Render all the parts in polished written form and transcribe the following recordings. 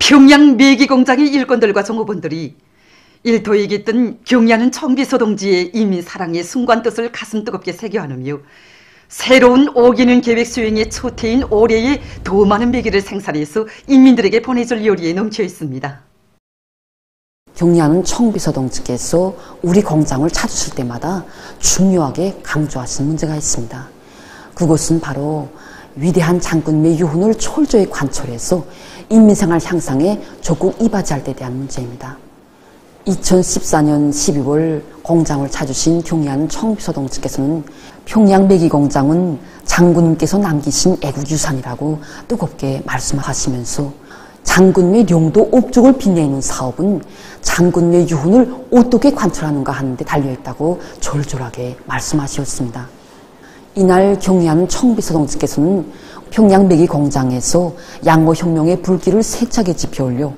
평양 매기공장의 일꾼들과 종업원들이 일터에 깃든 경야는 청비서 동지의 이민 사랑의 순간 뜻을 가슴 뜨겁게 새겨 안으며 새로운 오기는 계획 수행의 초태인 올해에 더 많은 매기를 생산해서 인민들에게 보내줄 요리에 넘쳐 있습니다. 경야는 청비서 동지께서 우리 공장을 찾으실 때마다 중요하게 강조하신 문제가 있습니다. 그것은 바로 위대한 장군의 유훈을 철저히 관철해서 인민생활 향상에 적극 이바지할 때 대한 문제입니다. 2014년 12월 공장을 찾으신 경야는 청비서 동지께서는 평양 매기공장은 장군님께서 남기신 애국유산이라고 뜨겁게 말씀하시면서 장군의 용도 옥죽을 빛내는 사업은 장군의 유훈을 어떻게 관철하는가 하는 데 달려있다고 절절하게 말씀하셨습니다. 이날 경야는 청비서 동지께서는 평양 매기공장에서 양어혁명의 불길을 세차게 지펴올려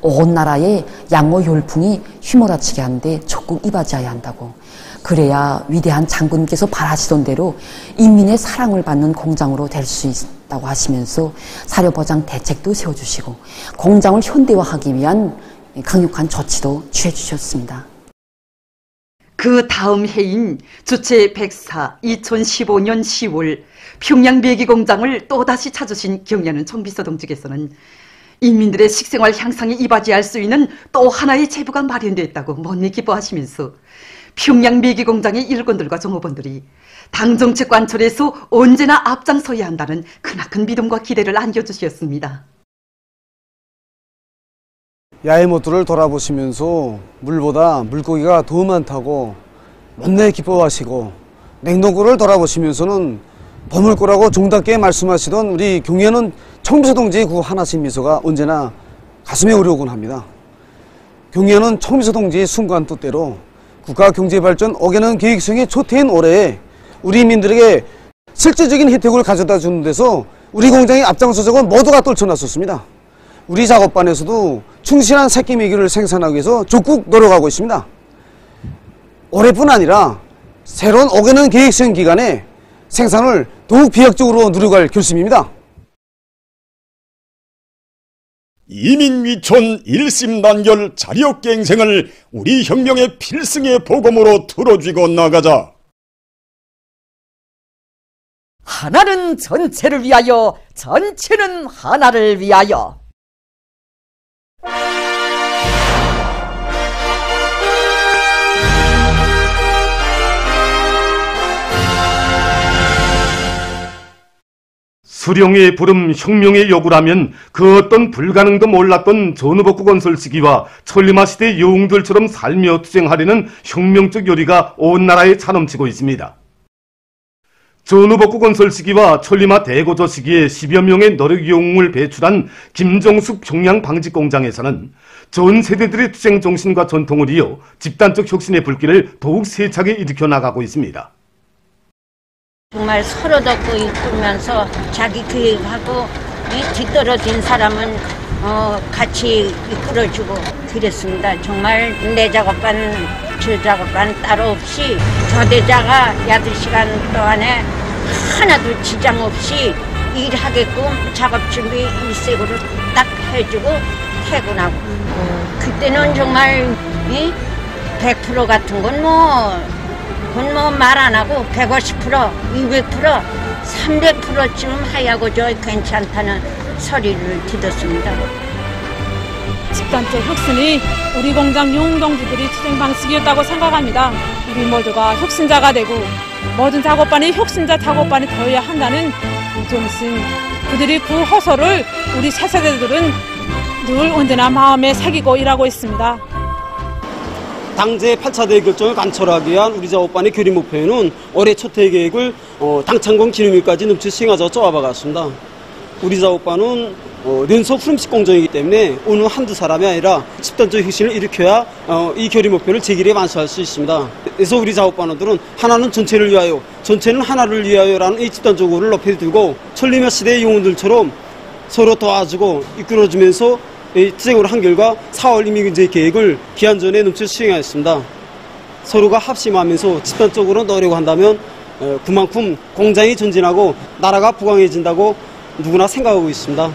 온 나라의 양어 열풍이 휘몰아치게 하는데 적극 이바지해야 한다고, 그래야 위대한 장군께서 바라시던 대로 인민의 사랑을 받는 공장으로 될 수 있다고 하시면서 사료보장 대책도 세워주시고 공장을 현대화하기 위한 강력한 조치도 취해주셨습니다. 그 다음 해인 주체 104 2015년 10월 평양 매기공장을 또다시 찾으신 경야는 청비서 동지께서는 인민들의 식생활 향상에 이바지할 수 있는 또 하나의 제부가 마련됐다고 못내 기뻐하시면서 평양 매기공장의 일꾼들과 종업원들이 당정책 관철에서 언제나 앞장서야 한다는 크나큰 믿음과 기대를 안겨주셨습니다. 야외 모토를 돌아보시면서 물보다 물고기가 더 많다고 못내 기뻐하시고 냉동고를 돌아보시면서는 버물고라고 정답게 말씀하시던 우리 경야는 청비서 동지의 그 하나씩 미소가 언제나 가슴에 오려오곤 합니다. 경야는 청비서 동지의 순간 뜻대로 국가경제발전 5개년 계획수행의 초태인 올해에 우리 인민들에게 실질적인 혜택을 가져다 주는 데서 우리 공장의 앞장서자고 모두가 떨쳐놨었습니다. 우리 작업반에서도 충실한 새끼 메기를 생산하기 위해서 적극 노력하고 있습니다. 올해뿐 아니라 새로운 5개년 계획수행 기간에 생산을 더욱 비약적으로 누려갈 결심입니다. 이민위촌 일심단결 자력갱생을 우리 혁명의 필승의 보검으로 틀어쥐고 나가자. 하나는 전체를 위하여, 전체는 하나를 위하여. 수령의 부름 혁명의 요구라면 그 어떤 불가능도 몰랐던 전후복구 건설 시기와 천리마 시대 영웅들처럼 살며 투쟁하려는 혁명적 요리가 온 나라에 차넘치고 있습니다. 전후복구 건설 시기와 천리마 대고조 시기에 10여 명의 노력 영웅을 배출한 김정숙 평양 방직공장에서는 전 세대들의 투쟁 정신과 전통을 이어 집단적 혁신의 불길을 더욱 세차게 일으켜 나가고 있습니다. 정말 서로 덮고 이끌면서 자기 계획하고 뒤떨어진 사람은 같이 이끌어주고 그랬습니다. 정말 내 작업반, 저 작업반 따로 없이 교대자가 야들 시간 동안에 하나도 지장 없이 일하게끔 작업 준비 일색으로 딱 해주고 퇴근하고 그때는 정말 100% 같은 건 그건 말 안 하고 150%, 200%, 300%쯤 하야고 저 괜찮다는 소리를 듣었습니다. 집단적 혁신이 우리 공장 영웅동지들이 투쟁 방식이었다고 생각합니다. 우리 모두가 혁신자가 되고 모든 작업반이 혁신자 작업반이 되어야 한다는 이 정신, 그들이 그 호소를 우리 차세대들은 늘 언제나 마음에 새기고 일하고 있습니다. 당제 8차 대결정을 관철하기 위한 우리 작업반의 교림 목표에는 올해 초태 계획을 당창건 기념일까지 넘칠 수행하자고 쪼아박았습니다. 우리 작업반은 연속 후름식 공정이기 때문에 어느 한두 사람이 아니라 집단적 혁신을 일으켜야 이 교림 목표를 제기에 완수할 수 있습니다. 그래서 우리 작업반원들은 하나는 전체를 위하여, 전체는 하나를 위하여라는 이 집단적 의를 높이 들고 천리마 시대의 영웅들처럼 서로 도와주고 이끌어주면서 투쟁으로 한 결과 4월 이민경제 계획을 기한 전에 넘칠 수행하였습니다. 서로가 합심하면서 집단적으로 노력한다면 그만큼 공장이 전진하고 나라가 부강해진다고 누구나 생각하고 있습니다.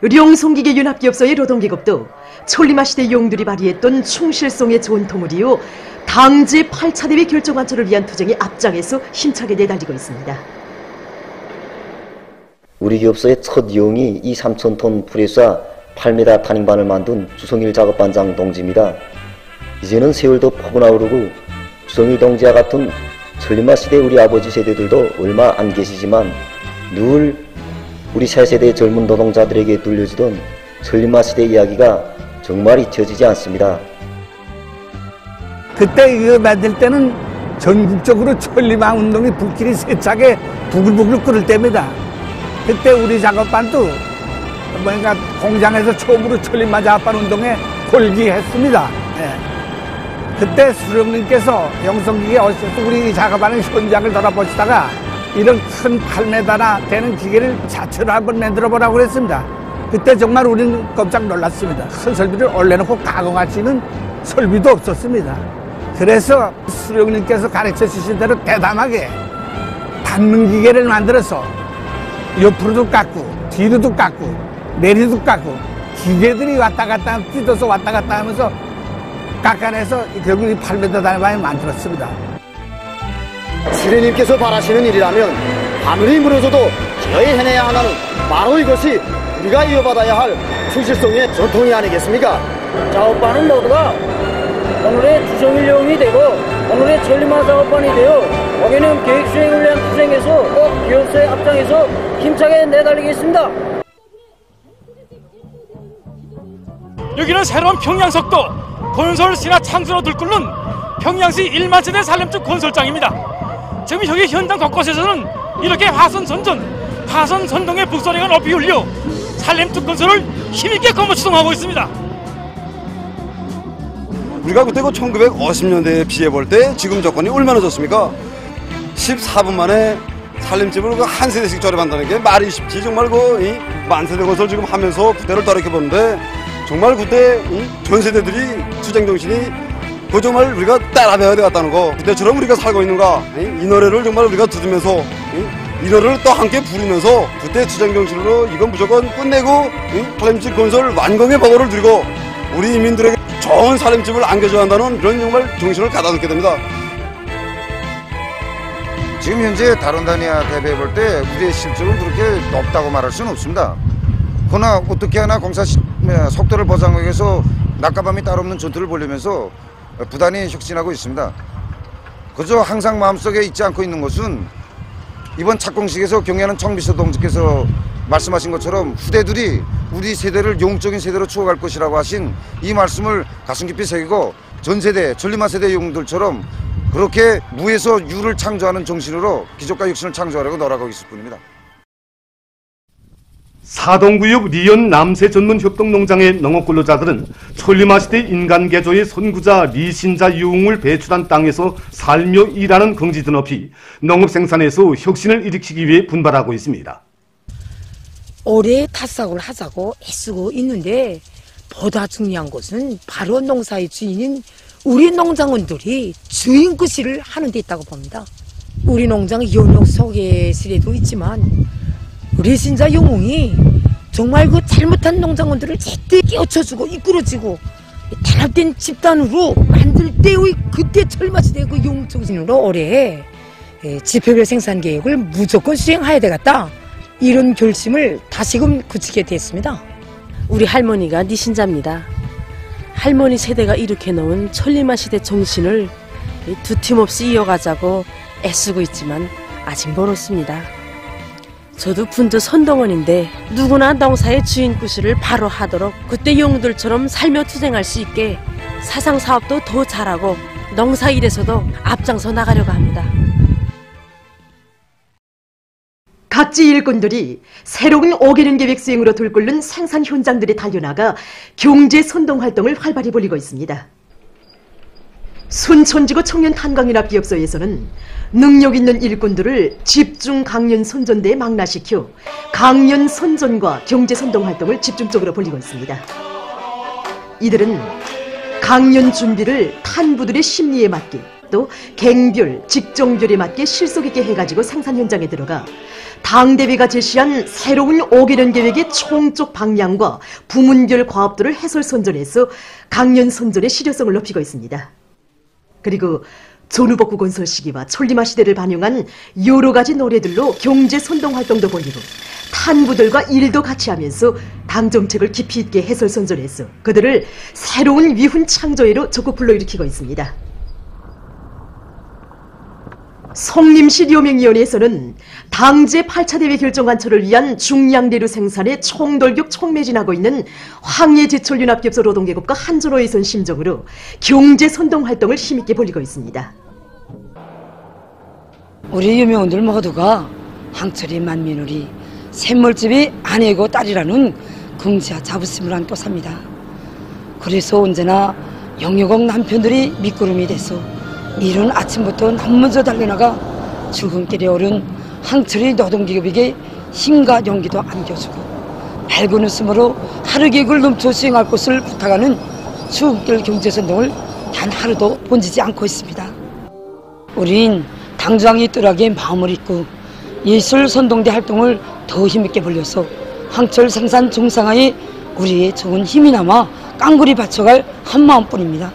룡송기계 윤합기업소의 노동계급도 천리마 시대 용들이 발휘했던 충실성의 전통을 이어 당제 8차 대회 결정 완초를 위한 투쟁에 앞장에서 힘차게 내달리고 있습니다. 우리 기업소의 첫 용이 이 3,000톤 프레스와 8m 타닝반을 만든 주성일 작업반장 동지입니다. 이제는 세월도 포근하오르고 주성일 동지와 같은 천리마 시대 우리 아버지 세대들도 얼마 안 계시지만 늘 우리 새 세대의 젊은 노동자들에게 들려주던 천리마 시대 이야기가 정말 잊혀지지 않습니다. 그때 이거 만들 때는 전국적으로 천리마 운동이 불길이 세차게 부글부글 끓을 때입니다. 그때 우리 작업반도 뭔가 공장에서 처음으로 천리마 작업반 운동에 골기했습니다. 그때 수령님께서 영성기계 오셔서 우리 작업하는 현장을 돌아보시다가 이런 큰 8m나 되는 기계를 자체로 한번 만들어보라고 그랬습니다. 그때 정말 우리는 깜짝 놀랐습니다. 큰 설비를 올려놓고 가공할 수 있는 설비도 없었습니다. 그래서 수령님께서 가르쳐 주신 대로 대담하게 닿는 기계를 만들어서 옆으로도 깎고 뒤로도 깎고 내리도 깎고 기계들이 왔다 갔다 뛰어서 왔다 갔다 하면서 깎아내서 결국 8m 단위반을 만들었습니다. 수령님께서 바라시는 일이라면 하늘이 무너져도 저희 해내야 하나는 바로 이것이 우리가 이어받아야 할 충실성의 전통이 아니겠습니까? 작업반은 모두가 오늘의 주성일 용이 되고 오늘의 천리마 작업반이 되어 오게는 계획수행을 위한 투쟁에서 꼭 기업소의 앞장에서 힘차게 내달리겠습니다. 여기는 새로운 평양석도 건설 신화 창조로 들끓는 평양시 1만 세대 산림축 건설장입니다. 지금 여기 현장 곳곳에서는 이렇게 화선선전, 화선선동의 북소리가 높이 울려 산림축 건설을 힘있게 거머추동하고 있습니다. 우리가 그때 그 1950년대에 비해볼 때 지금 조건이 얼마나 좋습니까? 14분 만에 살림집을 그 한 세대씩 조립한다는 게 말이 쉽지. 정말 그 만세대 건설 지금 하면서 그때를 돌이켜보는데 정말 그때 전 세대들이 투쟁 정신이 그 정말 우리가 따라배워야 되겠다는 거. 그때처럼 우리가 살고 있는가? 이 노래를 정말 우리가 들으면서 이 노래를 또 함께 부르면서 그때 투쟁 정신으로 이건 무조건 끝내고 살림집 건설 완공의 보고를 드리고 우리 인민들에게 좋은 살림집을 안겨줘야 한다는 그런 정말 정신을 가다듬게 됩니다. 지금 현재 다른 단위와 대비해 볼 때 우리의 실적은 그렇게 높다고 말할 수는 없습니다. 그러나 어떻게 하나 공사 속도를 보장하기 위해서 낮과 밤이 따로 없는 전투를 벌이면서 부단히 혁신하고 있습니다. 그저 항상 마음속에 잊지 않고 있는 것은 이번 착공식에서 경애하는 청비서 동지께서 말씀하신 것처럼 후대들이 우리 세대를 영적인 세대로 추억할 것이라고 하신 이 말씀을 가슴 깊이 새기고 전 세대, 천리마 세대 영웅들처럼 그렇게 무에서 유를 창조하는 정신으로 기적과 혁신을 창조하려고 노력하고 있을 뿐입니다. 사동구역 리연 남새 전문 협동농장의 농업근로자들은 천리마 시대 인간개조의 선구자 리신자 유웅을 배출한 땅에서 살며 일하는 긍지 드높이 농업 생산에서 혁신을 일으키기 위해 분발하고 있습니다. 올해 탓삭을 하자고 애쓰고 있는데 보다 중요한 것은 바로 농사의 주인인 우리 농장원들이 주인 구실을 하는 데 있다고 봅니다. 우리 농장 연옥 소개실에도 있지만 우리 신자 영웅이 정말 그 잘못한 농장원들을 제때 깨우쳐주고 이끌어주고 단합된 집단으로 만들 때의 그때 철마시대 그 영웅 정신으로 올해 지표별 생산 계획을 무조건 수행해야 되겠다. 이런 결심을 다시금 굳히게 됐습니다. 우리 할머니가 니신자입니다. 할머니 세대가 일으켜 놓은 천리마 시대 정신을 두 팀 없이 이어가자고 애쓰고 있지만 아직 멀었습니다. 저도 분도 선동원인데 누구나 농사의 주인 구실을 바로 하도록 그때 영웅들처럼 살며 투쟁할 수 있게 사상사업도 더 잘하고 농사일에서도 앞장서 나가려고 합니다. 각지 일꾼들이 새로운 5개년 계획 수행으로 들끓는 생산 현장들에 달려나가 경제 선동 활동을 활발히 벌이고 있습니다. 순천지구 청년탄광연합기업소에서는 능력 있는 일꾼들을 집중 강연 선전대에 망라시켜 강연 선전과 경제 선동 활동을 집중적으로 벌이고 있습니다. 이들은 강연 준비를 탄부들의 심리에 맞게 또 갱별, 직종별에 맞게 실속 있게 해가지고 생산 현장에 들어가 당대회가 제시한 새로운 5개년 계획의 총적 방향과 부문별 과업들을 해설 선전해서 강연 선전의 실효성을 높이고 있습니다. 그리고 전후복구 건설 시기와 천리마 시대를 반영한 여러 가지 노래들로 경제 선동 활동도 벌이고 탄부들과 일도 같이 하면서 당 정책을 깊이 있게 해설 선전해서 그들을 새로운 위훈 창조회로 적극 불러일으키고 있습니다. 성림시 료명위원회에서는 당제 8차 대회 결정 관철을 위한 중량대류 생산에 총돌격 총매진하고 있는 황해제철연합기업소 노동계급과 한전호의 선 심정으로 경제 선동 활동을 힘있게 벌이고 있습니다. 우리 유명원들 모두가 황철이 만민우리 샘물집이 아내고 딸이라는 긍지와 자부심을 안고 삽니다. 그래서 언제나 영유공 남편들이 밑구름이 돼서 이른 아침부터 남문서 달려나가 출근길에 오른 황철이 노동기업에게 힘과 용기도 안겨주고 밝은 웃음으로 하루 계획을 넘쳐 수행할 것을 부탁하는 출근길 경제선동을 단 하루도 번지지 않고 있습니다. 우린 당장이 뜰하게 마음을 잊고 예술 선동대 활동을 더 힘있게 벌려서 황철 생산 정상화에 우리의 좋은 힘이 남아 깡굴이 받쳐갈 한 마음뿐입니다.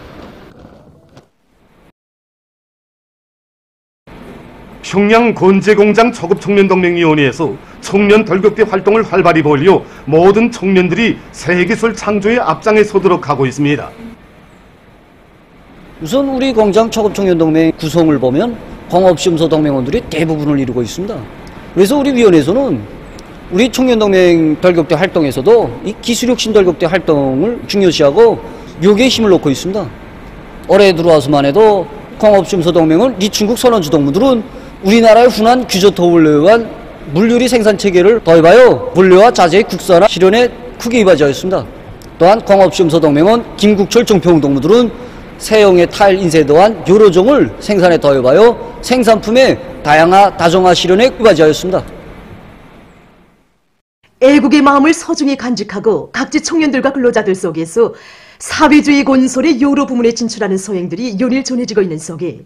평양 건재공장 초급청년동맹위원회에서 청년 돌격대 활동을 활발히 벌여 모든 청년들이 새기술 창조의 앞장에 서도록 하고 있습니다. 우선 우리 공장 초급청년동맹 구성을 보면 광업시험소 동맹원들이 대부분을 이루고 있습니다. 그래서 우리 위원회에서는 우리 청년동맹 돌격대 활동에서도 이 기술혁신 돌격대 활동을 중요시하고 묘기에 힘을 놓고 있습니다. 올해 들어와서만 해도 광업시험소 동맹은 리춘국 선원주 동무들은 우리나라의 훈한 규조토를 의한 물유리 생산 체계를 도입하여 물류와 자재의 국산화 실현에 크게 이바지하였습니다. 또한 광업시험소 동맹은 김국철 정평 동무들은 세형의 타일 인쇄 또한 여러 종을 생산에 도입하여 생산품의 다양화 다정화 실현에 이바지하였습니다. 애국의 마음을 소중히 간직하고 각지 청년들과 근로자들 속에서 사회주의 건설의 여러 부문에 진출하는 소행들이 연일 전해지고 있는 속에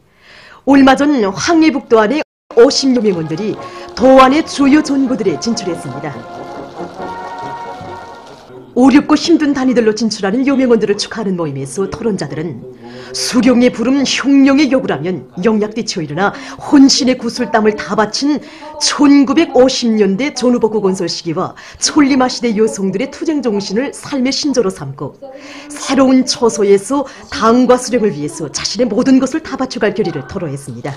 얼마 전 황해북도 안에 50여 명원들이 도안의 주요 전구들에 진출했습니다. 어렵고 힘든 단위들로 진출하는 요명원들을 축하하는 모임에서 토론자들은 수령의 부름 혁명의 요구라면 영약 뛰쳐 일어나 혼신의 구슬땀을 다 바친 1950년대 전후복구 건설 시기와 천리마 시대 여성들의 투쟁 정신을 삶의 신조로 삼고 새로운 초소에서 당과 수령을 위해서 자신의 모든 것을 다 바쳐갈 결의를 토로했습니다.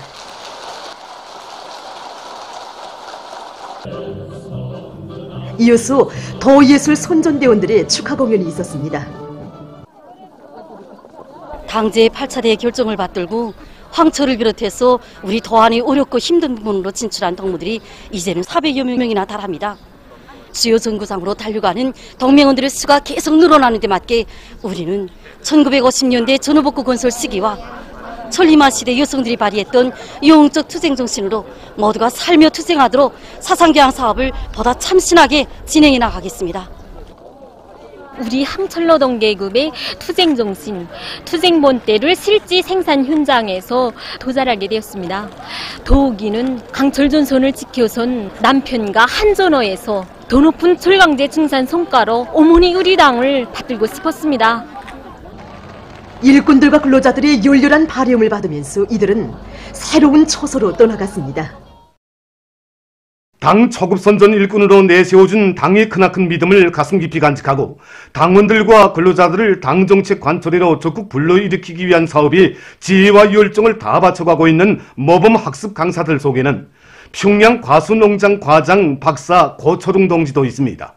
이어서 도예술 선전대원들의 축하 공연이 있었습니다. 당제의 8차 대회 결정을 받들고 황철을 비롯해서 우리 도안의 어렵고 힘든 부분으로 진출한 동무들이 이제는 400여 명이나 달합니다. 주요 전구상으로 달려가는 동맹원들의 수가 계속 늘어나는 데 맞게 우리는 1950년대 전후복구 건설 시기와 천리마 시대 여성들이 발휘했던 영웅적 투쟁 정신으로 모두가 살며 투쟁하도록 사상교양 사업을 보다 참신하게 진행해 나가겠습니다. 우리 항철노동계급의 투쟁 정신, 투쟁 본때를 실제 생산 현장에서 도달하게 되었습니다. 더욱이는 강철전선을 지켜선 남편과 한전어에서 더 높은 철강제 증산 성과로 어머니 의리당을 받들고 싶었습니다. 일꾼들과 근로자들의 열렬한 발령을 받으면서 이들은 새로운 초소로 떠나갔습니다. 당 초급선전 일꾼으로 내세워준 당의 크나큰 믿음을 가슴 깊이 간직하고 당원들과 근로자들을 당 정책 관철회로 적극 불러일으키기 위한 사업이 지혜와 열정을 다 바쳐가고 있는 모범 학습 강사들 속에는 평양 과수농장 과장 박사 고초동 동지도 있습니다.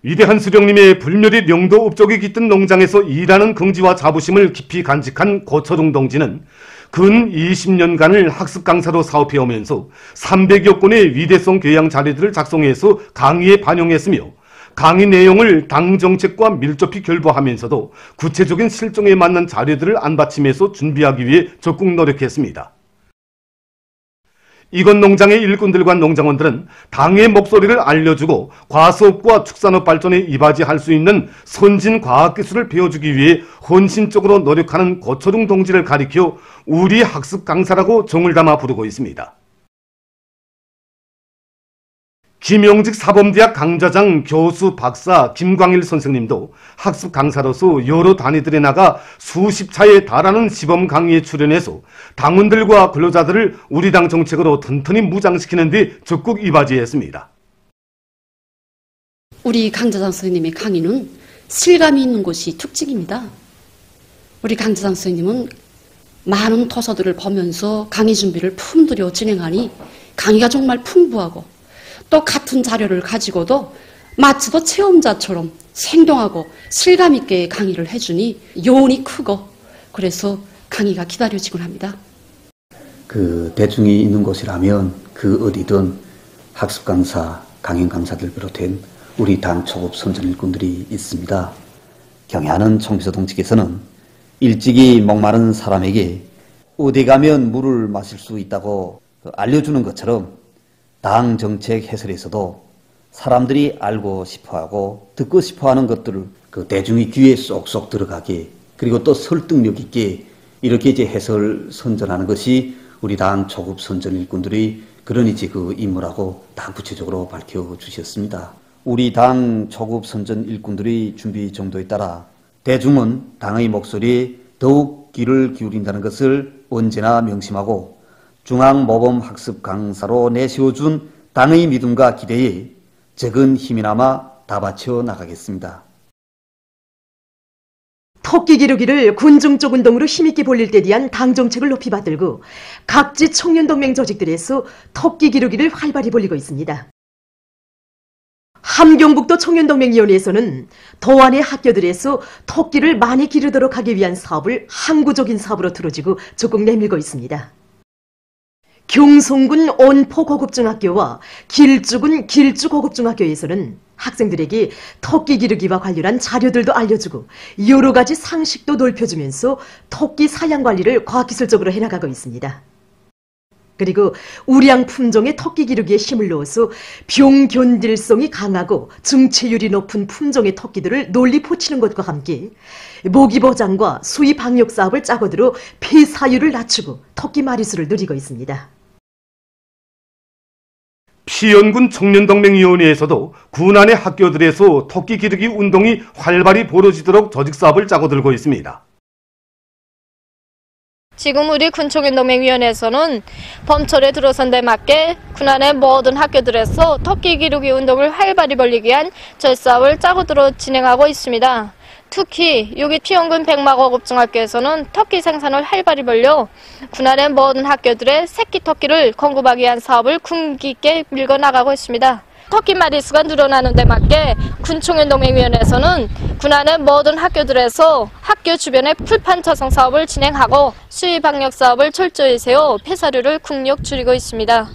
위대한 수령님의 불멸의 명도 업적이 깃든 농장에서 일하는 긍지와 자부심을 깊이 간직한 고초동 동지는 근 20년간을 학습 강사로 사업해오면서 300여 건의 위대성 교양 자료들을 작성해서 강의에 반영했으며 강의 내용을 당 정책과 밀접히 결부하면서도 구체적인 실정에 맞는 자료들을 안받침해서 준비하기 위해 적극 노력했습니다. 이건 농장의 일꾼들과 농장원들은 당의 목소리를 알려주고 과수업과 축산업 발전에 이바지할 수 있는 선진 과학기술을 배워주기 위해 헌신적으로 노력하는 고초동 동지를 가리켜 우리 학습 강사라고 정을 담아 부르고 있습니다. 김용직 사범대학 강좌장 교수 박사 김광일 선생님도 학습 강사로서 여러 단위들에 나가 수십 차에 달하는 시범 강의에 출연해서 당원들과 근로자들을 우리 당 정책으로 튼튼히 무장시키는 데 적극 이바지했습니다. 우리 강좌장 선생님의 강의는 실감이 있는 것이 특징입니다. 우리 강좌장 선생님은 많은 도서들을 보면서 강의 준비를 품들여 진행하니 강의가 정말 풍부하고 또 같은 자료를 가지고도 마치도 체험자처럼 생동하고 실감 있게 강의를 해주니 요운이 크고 그래서 강의가 기다려지곤 합니다. 그 대중이 있는 곳이라면 그 어디든 학습 강사, 강연 강사들 비롯한 우리 당 초급 선전 일꾼들이 있습니다. 경애하는 총비서 동지께서는 일찍이 목마른 사람에게 어디 가면 물을 마실 수 있다고 알려주는 것처럼 당 정책 해설에서도 사람들이 알고 싶어하고 듣고 싶어하는 것들을 그 대중의 귀에 쏙쏙 들어가게 그리고 또 설득력 있게 이렇게 이제 해설 선전하는 것이 우리 당 초급 선전 일꾼들이 그런 이제 그 임무라고 당 구체적으로 밝혀주셨습니다. 우리 당 초급 선전 일꾼들의 준비 정도에 따라 대중은 당의 목소리에 더욱 귀를 기울인다는 것을 언제나 명심하고 중앙모범학습 강사로 내세워준 당의 믿음과 기대에 적은 힘이나마 다 바쳐 나가겠습니다. 토끼 기르기를 군중 쪽 운동으로 힘있게 벌릴 때 대한 당 정책을 높이 받들고 각지 청년동맹 조직들에서 토끼 기르기를 활발히 벌리고 있습니다. 함경북도 청년동맹위원회에서는 도안의 학교들에서 토끼를 많이 기르도록 하기 위한 사업을 항구적인 사업으로 들어지고 적극 내밀고 있습니다. 경송군 온포고급중학교와 길주군 길주고급중학교에서는 학생들에게 토끼 기르기와 관련한 자료들도 알려주고 여러 가지 상식도 넓혀주면서 토끼 사양 관리를 과학기술적으로 해나가고 있습니다. 그리고 우량 품종의 토끼 기르기에 힘을 넣어서 병견딜성이 강하고 증체율이 높은 품종의 토끼들을 널리 포치는 것과 함께 모기 보장과 수의 방역 사업을 짜고 들어 폐사율을 낮추고 토끼 마리수를 늘리고 있습니다. 피연군 청년동맹위원회에서도 군안의 학교들에서 토끼 기르기 운동이 활발히 벌어지도록 조직사업을 짜고 들고 있습니다. 지금 우리 군청년동맹위원회에서는 봄철에 들어선 데 맞게 군안의 모든 학교들에서 토끼 기르기 운동을 활발히 벌리기 위한 절사업을 짜고 들어 진행하고 있습니다. 특히 여기 피연군 백마고급중학교에서는 토끼 생산을 활발히 벌려 군안의 모든 학교들의 새끼 토끼를 공급하기 위한 사업을 군기 있게 밀고 나가고 있습니다. 토끼 마리수가 늘어나는 데 맞게 군청년동맹위원회에서는 군안의 모든 학교들에서 학교 주변의 풀판 조성 사업을 진행하고 수의 방역 사업을 철저히 세워 폐사료를 국력 줄이고 있습니다.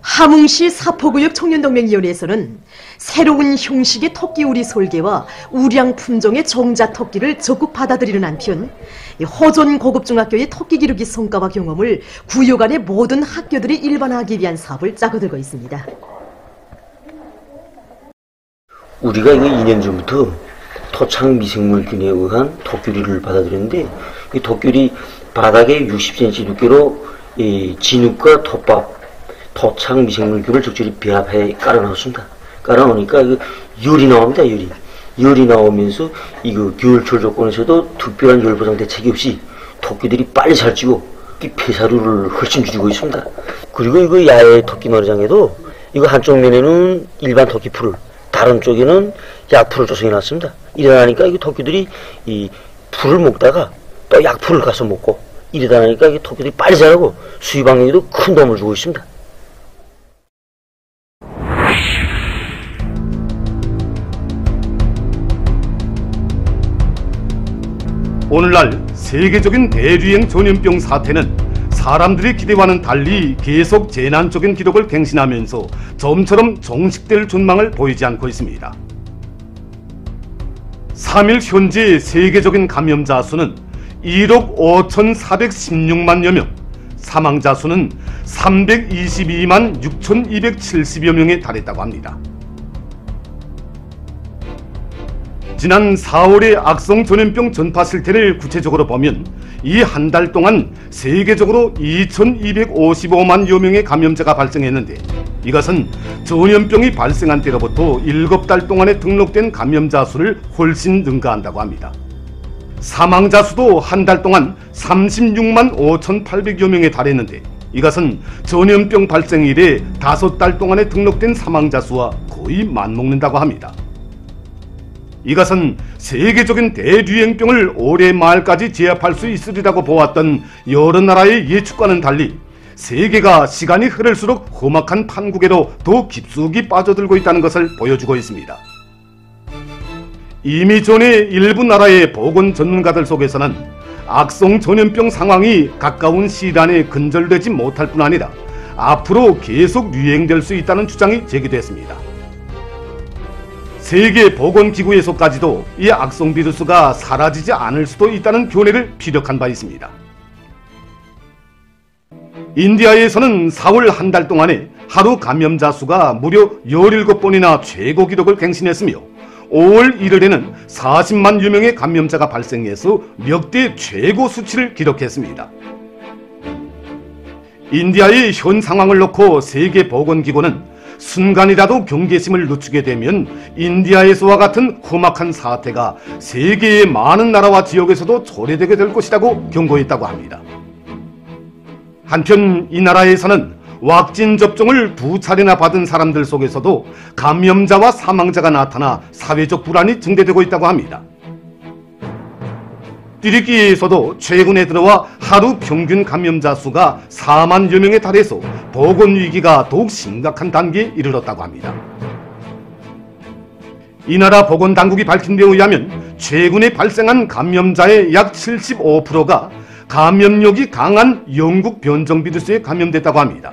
함흥시 사포구역 청년동맹위원회에서는 새로운 형식의 토끼 우리 설계와 우량 품종의 종자 토끼를 적극 받아들이는 한편 호전 고급중학교의 토끼 기르기 성과와 경험을 구역 안의 모든 학교들이 일반화하기 위한 사업을 짜고 들고 있습니다. 우리가 이거 2년 전부터 토착 미생물균에 의한 토끼류를 받아들였는데 이 토끼리 바닥에 60cm 두께로 진흙과 톱밥 토착 미생물균을 적절히 배합해 깔아놓습니다. 깔아놓으니까 열이 나옵니다. 열이 나오면서 이거 겨울철 조건에서도 특별한 열 보장 대책이 없이 토끼들이 빨리 살찌고 폐사료를 훨씬 줄이고 있습니다. 그리고 이거 야외 토끼 놀이장에도 이거 한쪽 면에는 일반 토끼 풀을 다른 쪽에는 약풀을 조성해 놨습니다. 이러다니까 이 토끼들이 이 풀을 먹다가 또 약풀을 가서 먹고 이러다니까 이 토끼들이 빨리 자라고 수위 방역에도 큰 도움을 주고 있습니다. 오늘날 세계적인 대유행 전염병 사태는 사람들의 기대와는 달리 계속 재난적인 기록을 갱신하면서 좀처럼 종식될 전망을 보이지 않고 있습니다. 3일 현재 세계적인 감염자 수는 1억 5,416만여 명, 사망자 수는 322만 6,270여 명에 달했다고 합니다. 지난 4월의 악성 전염병 전파 실태를 구체적으로 보면 이 한 달 동안 세계적으로 2255만여 명의 감염자가 발생했는데, 이것은 전염병이 발생한 때로부터 7달 동안에 등록된 감염자 수를 훨씬 능가한다고 합니다. 사망자 수도 한 달 동안 36만 5,800여 명에 달했는데, 이것은 전염병 발생 이래 5달 동안에 등록된 사망자 수와 거의 맞먹는다고 합니다. 이것은 세계적인 대유행병을 올해 말까지 제압할 수 있으리라고 보았던 여러 나라의 예측과는 달리 세계가 시간이 흐를수록 험악한 판국에로 더 깊숙이 빠져들고 있다는 것을 보여주고 있습니다. 이미 전에 일부 나라의 보건 전문가들 속에서는 악성 전염병 상황이 가까운 시일 안에 근절되지 못할 뿐 아니라 앞으로 계속 유행될 수 있다는 주장이 제기됐습니다. 세계보건기구에서까지도 이 악성 비루스가 사라지지 않을 수도 있다는 견해를 피력한 바 있습니다. 인디아에서는 4월 한 달 동안에 하루 감염자 수가 무려 17번이나 최고 기록을 갱신했으며 5월 1일에는 40만여 명의 감염자가 발생해서 역대 최고 수치를 기록했습니다. 인디아의 현 상황을 놓고 세계보건기구는 순간이라도 경계심을 늦추게 되면 인디아에서와 같은 험악한 사태가 세계의 많은 나라와 지역에서도 초래되게 될 것이라고 경고했다고 합니다. 한편 이 나라에서는 왁진 접종을 2차례나 받은 사람들 속에서도 감염자와 사망자가 나타나 사회적 불안이 증대되고 있다고 합니다. 띠리키에서도 최근에 들어와 하루 평균 감염자 수가 4만여 명에 달해서 보건위기가 더욱 심각한 단계에 이르렀다고 합니다. 이 나라 보건당국이 밝힌 데 의하면 최근에 발생한 감염자의 약 75%가 감염력이 강한 영국 변종 비루스에 감염됐다고 합니다.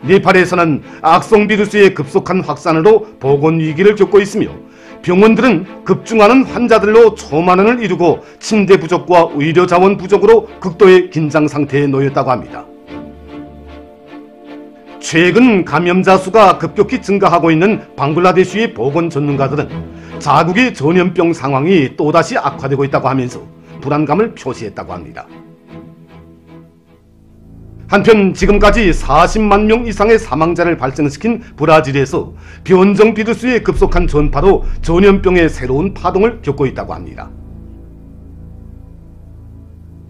네팔에서는 악성 비루스의 급속한 확산으로 보건위기를 겪고 있으며 병원들은 급증하는 환자들로 초만원을 이루고 침대 부족과 의료 자원 부족으로 극도의 긴장 상태에 놓였다고 합니다. 최근 감염자 수가 급격히 증가하고 있는 방글라데시의 보건 전문가들은 자국의 전염병 상황이 또다시 악화되고 있다고 하면서 불안감을 표시했다고 합니다. 한편 지금까지 40만 명 이상의 사망자를 발생시킨 브라질에서 변종 비루스의 급속한 전파로 전염병의 새로운 파동을 겪고 있다고 합니다.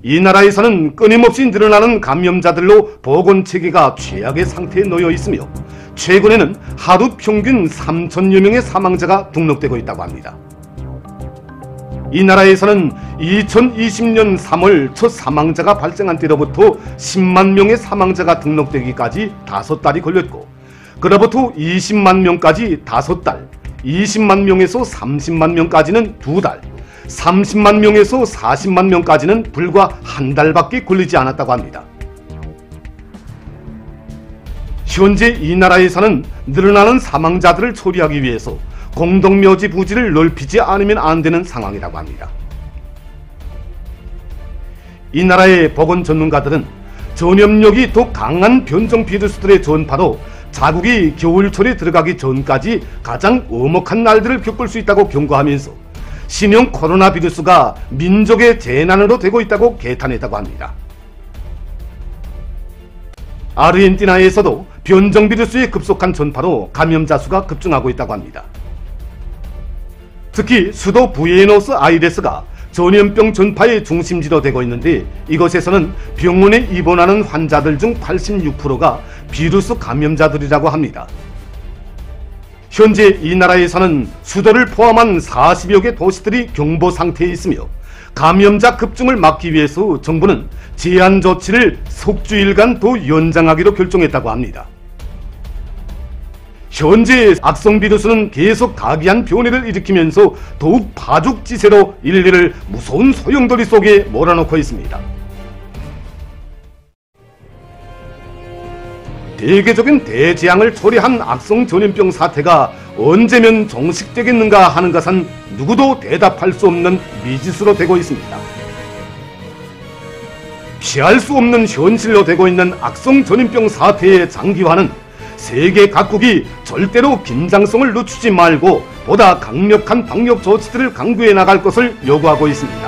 이 나라에서는 끊임없이 늘어나는 감염자들로 보건체계가 최악의 상태에 놓여 있으며 최근에는 하루 평균 3천여 명의 사망자가 등록되고 있다고 합니다. 이 나라에서는 2020년 3월 첫 사망자가 발생한 때로부터 10만 명의 사망자가 등록되기까지 5달이 걸렸고, 그로부터 20만 명까지 5달, 20만 명에서 30만 명까지는 2달, 30만 명에서 40만 명까지는 불과 한 달밖에 걸리지 않았다고 합니다. 현재 이 나라에서는 늘어나는 사망자들을 처리하기 위해서 공동묘지 부지를 넓히지 않으면 안 되는 상황이라고 합니다. 이 나라의 보건 전문가들은 전염력이 더 강한 변종 비루스들의 전파로 자국이 겨울철에 들어가기 전까지 가장 엄혹한 날들을 겪을 수 있다고 경고하면서 신형 코로나 비루스가 민족의 재난으로 되고 있다고 개탄했다고 합니다. 아르헨티나에서도 변종 비루스의 급속한 전파로 감염자 수가 급증하고 있다고 합니다. 특히 수도 부에노스아이레스가 전염병 전파의 중심지로 되고 있는데, 이곳에서는 병원에 입원하는 환자들 중 86%가 비루스 감염자들이라고 합니다. 현재 이 나라에서는 수도를 포함한 40여 개 도시들이 경보 상태에 있으며 감염자 급증을 막기 위해서 정부는 제한 조치를 석주일간 더 연장하기로 결정했다고 합니다. 현재 악성 비루스는 계속 가기한 변이를 일으키면서 더욱 파죽지세로 인류를 무서운 소용돌이 속에 몰아넣고 있습니다. 대개적인 대재앙을 초래한 악성 전염병 사태가 언제면 종식되겠는가 하는 것은 누구도 대답할 수 없는 미지수로 되고 있습니다. 피할 수 없는 현실로 되고 있는 악성 전염병 사태의 장기화는 세계 각국이 절대로 긴장성을 늦추지 말고 보다 강력한 방역 조치들을 강구해 나갈 것을 요구하고 있습니다.